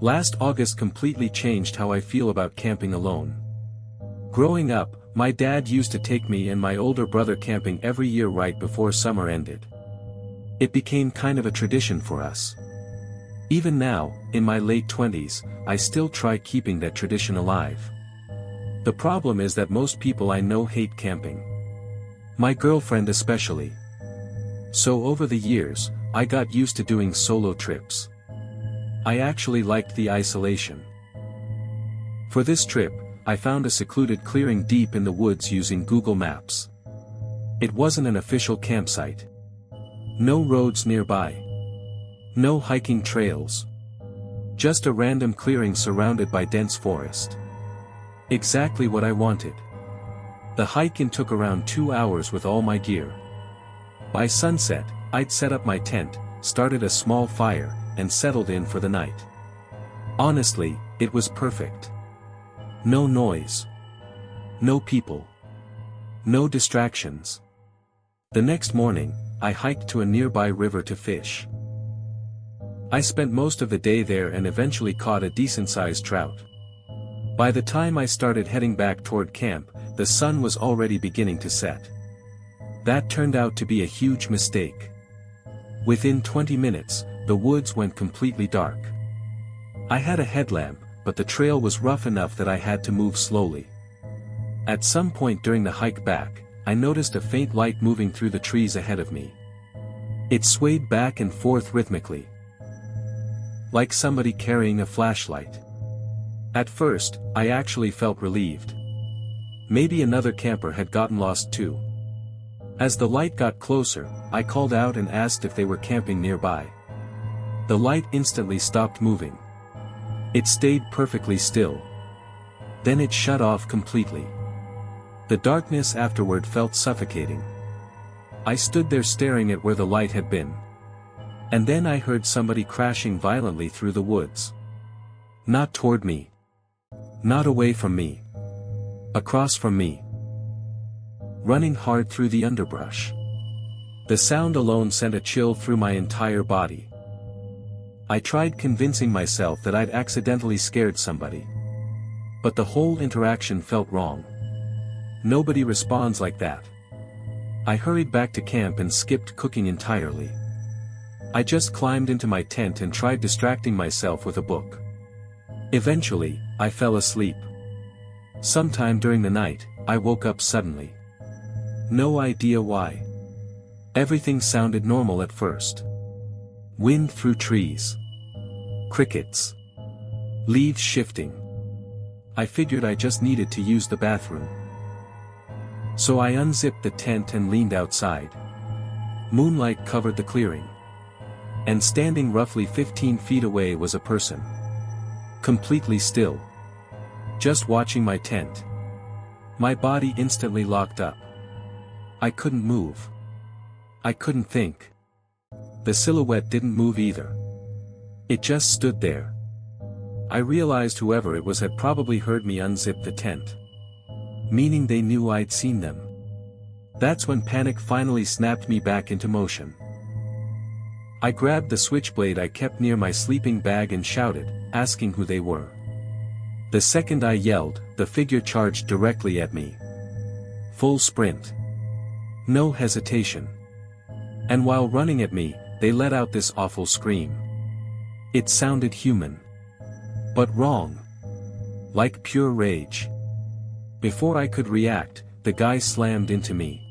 Last August completely changed how I feel about camping alone. Growing up, my dad used to take me and my older brother camping every year right before summer ended. It became kind of a tradition for us. Even now, in my late 20s, I still try keeping that tradition alive. The problem is that most people I know hate camping. My girlfriend especially. So over the years, I got used to doing solo trips. I actually liked the isolation. For this trip, I found a secluded clearing deep in the woods using Google Maps. It wasn't an official campsite. No roads nearby. No hiking trails. Just a random clearing surrounded by dense forest. Exactly what I wanted. The hike-in took around 2 hours with all my gear. By sunset, I'd set up my tent, started a small fire, and settled in for the night. Honestly, it was perfect. No noise. No people. No distractions. The next morning, I hiked to a nearby river to fish. I spent most of the day there and eventually caught a decent-sized trout. By the time I started heading back toward camp, the sun was already beginning to set. That turned out to be a huge mistake. Within 20 minutes, the woods went completely dark. I had a headlamp, but the trail was rough enough that I had to move slowly. At some point during the hike back, I noticed a faint light moving through the trees ahead of me. It swayed back and forth rhythmically. Like somebody carrying a flashlight. At first, I actually felt relieved. Maybe another camper had gotten lost too. As the light got closer, I called out and asked if they were camping nearby. The light instantly stopped moving. It stayed perfectly still. Then it shut off completely. The darkness afterward felt suffocating. I stood there staring at where the light had been. And then I heard somebody crashing violently through the woods. Not toward me. Not away from me. Across from me. Running hard through the underbrush. The sound alone sent a chill through my entire body. I tried convincing myself that I'd accidentally scared somebody. But the whole interaction felt wrong. Nobody responds like that. I hurried back to camp and skipped cooking entirely. I just climbed into my tent and tried distracting myself with a book. Eventually, I fell asleep. Sometime during the night, I woke up suddenly. No idea why. Everything sounded normal at first. Wind through trees. Crickets. Leaves shifting. I figured I just needed to use the bathroom. So I unzipped the tent and leaned outside. Moonlight covered the clearing. And standing roughly 15 feet away was a person. Completely still. Just watching my tent. My body instantly locked up. I couldn't move. I couldn't think. The silhouette didn't move either. It just stood there. I realized whoever it was had probably heard me unzip the tent. Meaning they knew I'd seen them. That's when panic finally snapped me back into motion. I grabbed the switchblade I kept near my sleeping bag and shouted, asking who they were. The second I yelled, the figure charged directly at me. Full sprint. No hesitation. And while running at me, they let out this awful scream. It sounded human. But wrong. Like pure rage. Before I could react, the guy slammed into me.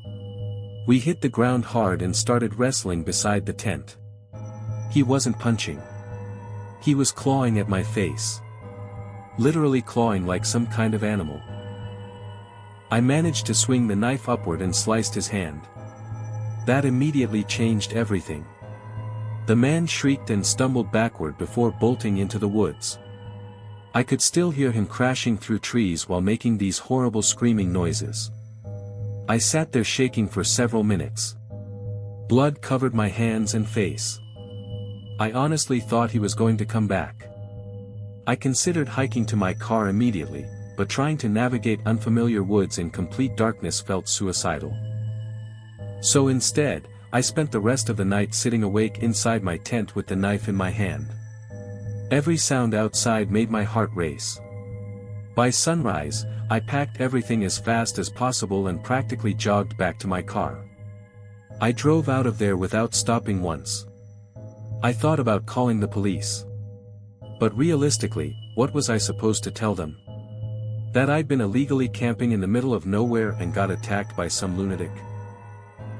We hit the ground hard and started wrestling beside the tent. He wasn't punching. He was clawing at my face. Literally clawing like some kind of animal. I managed to swing the knife upward and sliced his hand. That immediately changed everything. The man shrieked and stumbled backward before bolting into the woods. I could still hear him crashing through trees while making these horrible screaming noises. I sat there shaking for several minutes. Blood covered my hands and face. I honestly thought he was going to come back. I considered hiking to my car immediately, but trying to navigate unfamiliar woods in complete darkness felt suicidal. So instead, I spent the rest of the night sitting awake inside my tent with the knife in my hand. Every sound outside made my heart race. By sunrise, I packed everything as fast as possible and practically jogged back to my car. I drove out of there without stopping once. I thought about calling the police. But realistically, what was I supposed to tell them? That I'd been illegally camping in the middle of nowhere and got attacked by some lunatic?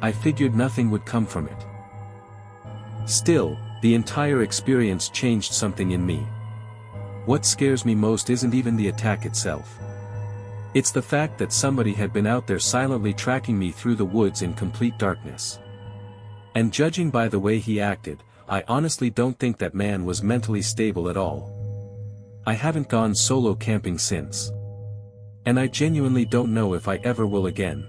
I figured nothing would come from it. Still, the entire experience changed something in me. What scares me most isn't even the attack itself. It's the fact that somebody had been out there silently tracking me through the woods in complete darkness. And judging by the way he acted, I honestly don't think that man was mentally stable at all. I haven't gone solo camping since. And I genuinely don't know if I ever will again.